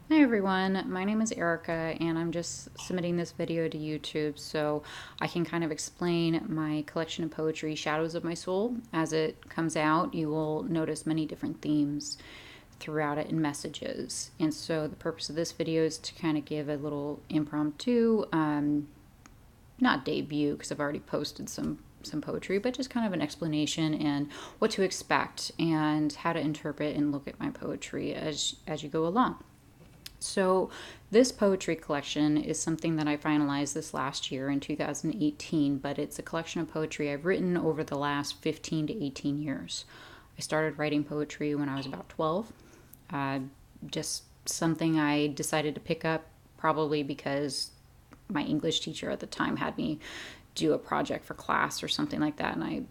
Hi everyone, my name is Erica and I'm just submitting this video to YouTube so I can kind of explain my collection of poetry, Shadows of My Soul. As it comes out, you will notice many different themes throughout it and messages. And so the purpose of this video is to kind of give a little impromptu, not debut because I've already posted some poetry, but just kind of an explanation and what to expect and how to interpret and look at my poetry as you go along. So, this poetry collection is something that I finalized this last year in 2018, but it's a collection of poetry I've written over the last 15 to 18 years. I started writing poetry when I was about 12. Uh, just something I decided to pick up, probably because my English teacher at the time had me do a project for class or something like that, and I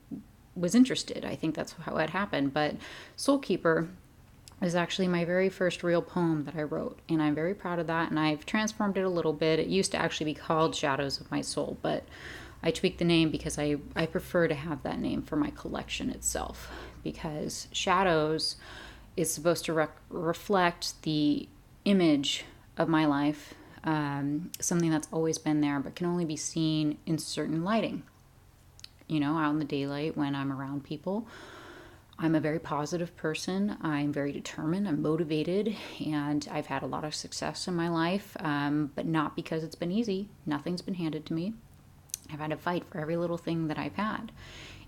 was interested. I think that's how it happened. But Soul Keeper is actually my very first real poem that I wrote, and I'm very proud of that. And I've transformed it a little bit. It used to actually be called Shadows of My Soul, but I tweaked the name because I prefer to have that name for my collection itself. Because Shadows is supposed to reflect the image of my life, something that's always been there but can only be seen in certain lighting. Out in the daylight when I'm around people, I'm a very positive person. I'm very determined. I'm motivated, and I've had a lot of success in my life, but not because it's been easy. Nothing's been handed to me. I've had to fight for every little thing that I've had.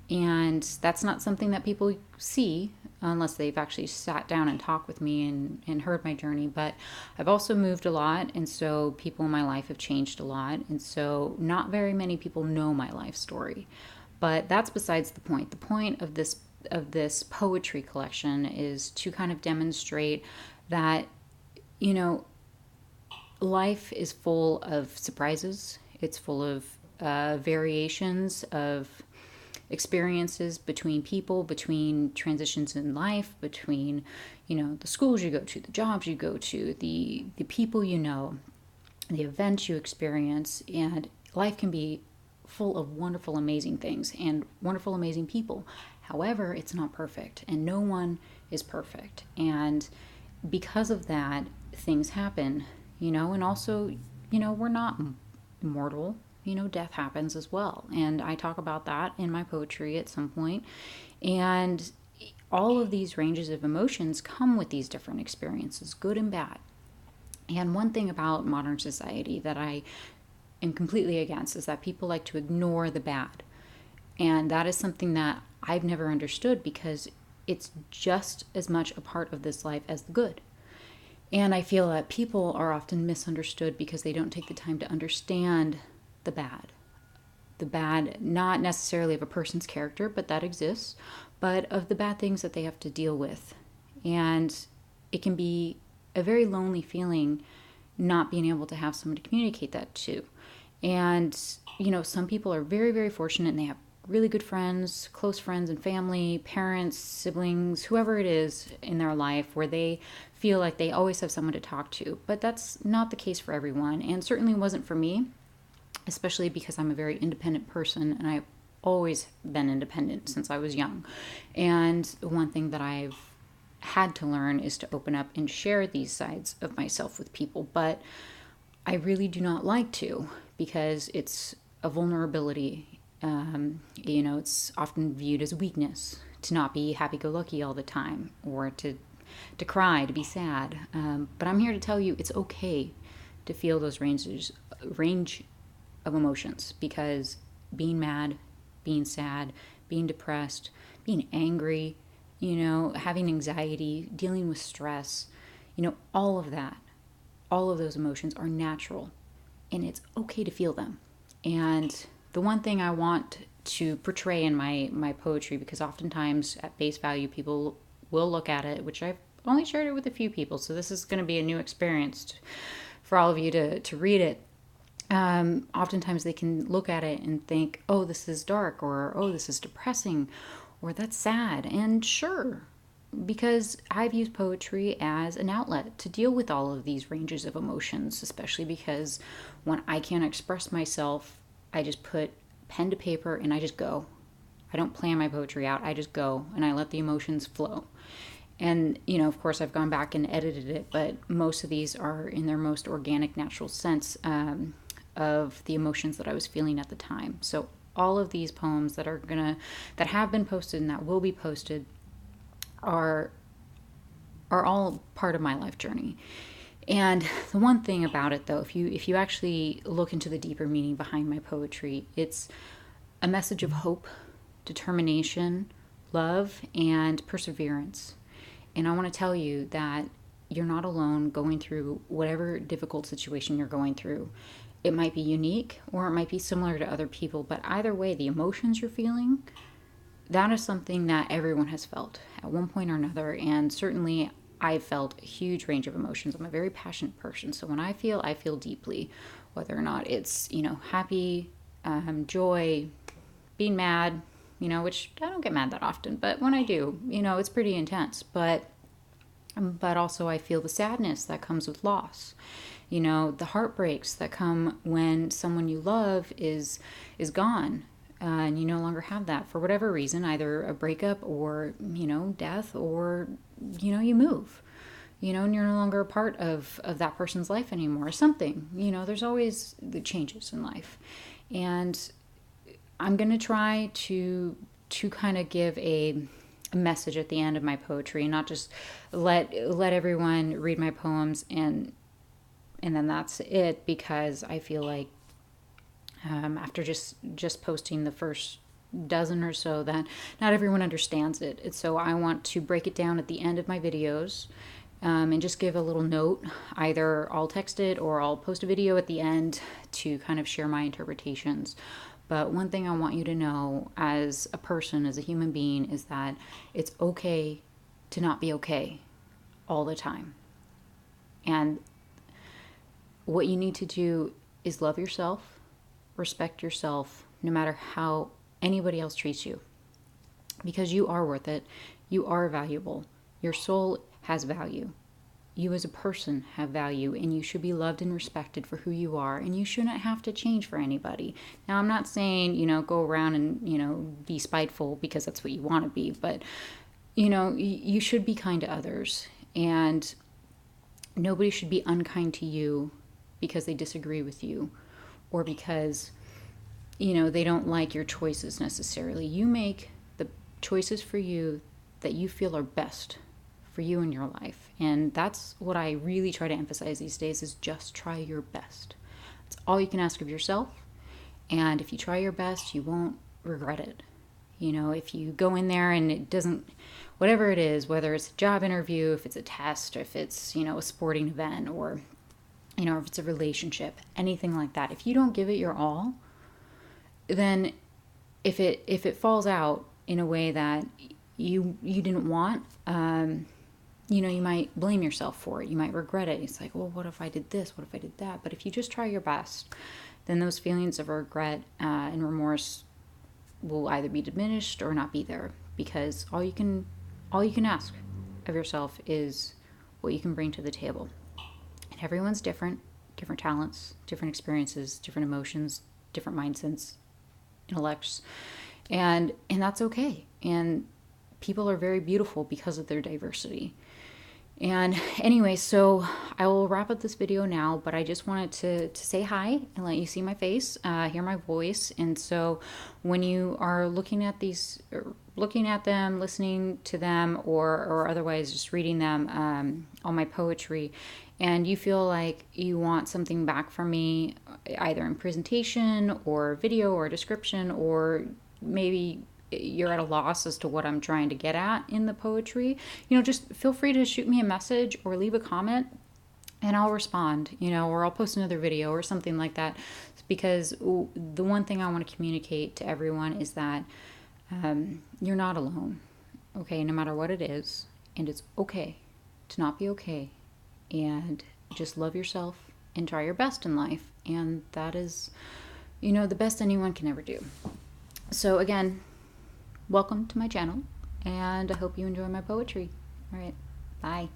And that's not something that people see unless they've actually sat down and talked with me and heard my journey. But I've also moved a lot, and so people in my life have changed a lot. And so not very many people know my life story. But that's besides the point. The point of this poetry collection is to kind of demonstrate that, you know, life is full of surprises. It's full of variations of experiences between people, between transitions in life, between, the schools you go to, the jobs you go to, the people you know, the events you experience. And life can be full of wonderful, amazing things and wonderful, amazing people. However, it's not perfect, and no one is perfect. And because of that, things happen, and also, we're not immortal. Death happens as well. And I talk about that in my poetry at some point. And all of these ranges of emotions come with these different experiences, good and bad. And one thing about modern society that I am completely against is that people like to ignore the bad. And that is something that I've never understood because it's just as much a part of this life as the good. And I feel that people are often misunderstood because they don't take the time to understand the bad. The bad, not necessarily of a person's character, but that exists, but of the bad things that they have to deal with. And it can be a very lonely feeling not being able to have someone to communicate that to. And, some people are very, very fortunate and they have really good friends, close friends and family, parents, siblings, whoever it is in their life where they feel like they always have someone to talk to. But that's not the case for everyone, and certainly wasn't for me, especially because I'm a very independent person and I've always been independent since I was young. And one thing that I've had to learn is to open up and share these sides of myself with people. But I really do not like to because it's a vulnerability. It's often viewed as weakness to not be happy-go-lucky all the time or to cry, to be sad. But I'm here to tell you it's okay to feel those range of emotions, because being mad, being sad, being depressed, being angry, having anxiety, dealing with stress, all of that, all of those emotions are natural and it's okay to feel them. And the one thing I want to portray in my poetry, because oftentimes at face value people will look at it, which I've only shared it with a few people, so this is going to be a new experience for all of you to read it. Oftentimes they can look at it and think, oh, this is dark, or oh, this is depressing, or that's sad. And sure, because I've used poetry as an outlet to deal with all of these ranges of emotions, especially because when I can't express myself, I just put pen to paper and I just go. I don't plan my poetry out. I just go and I let the emotions flow. And, of course, I've gone back and edited it, but most of these are in their most organic, natural sense of the emotions that I was feeling at the time. So all of these poems that have been posted and that will be posted are all part of my life journey. And the one thing about it, though, if you actually look into the deeper meaning behind my poetry, it's a message of hope, determination, love, and perseverance. And I want to tell you that you're not alone going through whatever difficult situation you're going through. It might be unique or it might be similar to other people, but either way, the emotions you're feeling, that is something that everyone has felt at one point or another. And certainly I've felt a huge range of emotions. I'm a very passionate person. So when I feel deeply, whether or not it's, happy, joy, being mad, which I don't get mad that often, but when I do, it's pretty intense. But also I feel the sadness that comes with loss. The heartbreaks that come when someone you love is gone, and you no longer have that for whatever reason, either a breakup or, death, or, you move, and you're no longer a part of that person's life anymore, or something. There's always the changes in life. And I'm going to try to kind of give a message at the end of my poetry, and not just let everyone read my poems and then that's it, because I feel like after just posting the first dozen or so, that not everyone understands it. And so I want to break it down at the end of my videos, and just give a little note. Either I'll text it or I'll post a video at the end to kind of share my interpretations. But one thing I want you to know as a person, as a human being, is that it's okay to not be okay all the time. And what you need to do is love yourself, respect yourself, no matter how anybody else treats you. Because you are worth it. You are valuable. Your soul has value. You as a person have value, and you should be loved and respected for who you are, and you shouldn't have to change for anybody. Now, I'm not saying, go around and, be spiteful because that's what you want to be, but, you should be kind to others, and nobody should be unkind to you because they disagree with you, or because, they don't like your choices necessarily. You make the choices for you that you feel are best for you in your life. And that's what I really try to emphasize these days, is just try your best. That's all you can ask of yourself. And if you try your best, you won't regret it. If you go in there and it doesn't, whatever it is, whether it's a job interview, if it's a test, if it's, a sporting event, or, if it's a relationship, anything like that, if you don't give it your all, then if it falls out in a way that you didn't want, you might blame yourself for it. You might regret it. It's like, well, what if I did this? What if I did that? But if you just try your best, then those feelings of regret and remorse will either be diminished or not be there, because all you can ask of yourself is what you can bring to the table. And everyone's different talents, different experiences, different emotions, different mindsets, intellects, and that's okay. And people are very beautiful because of their diversity. And anyway, so I will wrap up this video now, but I just wanted to say hi and let you see my face, hear my voice. And so when you are looking at these, looking at them, listening to them, or otherwise just reading them, all my poetry, and you feel like you want something back from me, either in presentation or video or description, or maybe you're at a loss as to what I'm trying to get at in the poetry, just feel free to shoot me a message or leave a comment, and I'll respond, or I'll post another video or something like that. Because the one thing I want to communicate to everyone is that you're not alone, okay, no matter what it is. And it's okay to not be okay, and just love yourself and try your best in life. And that is, the best anyone can ever do. So again, welcome to my channel, and I hope you enjoy my poetry. All right, bye.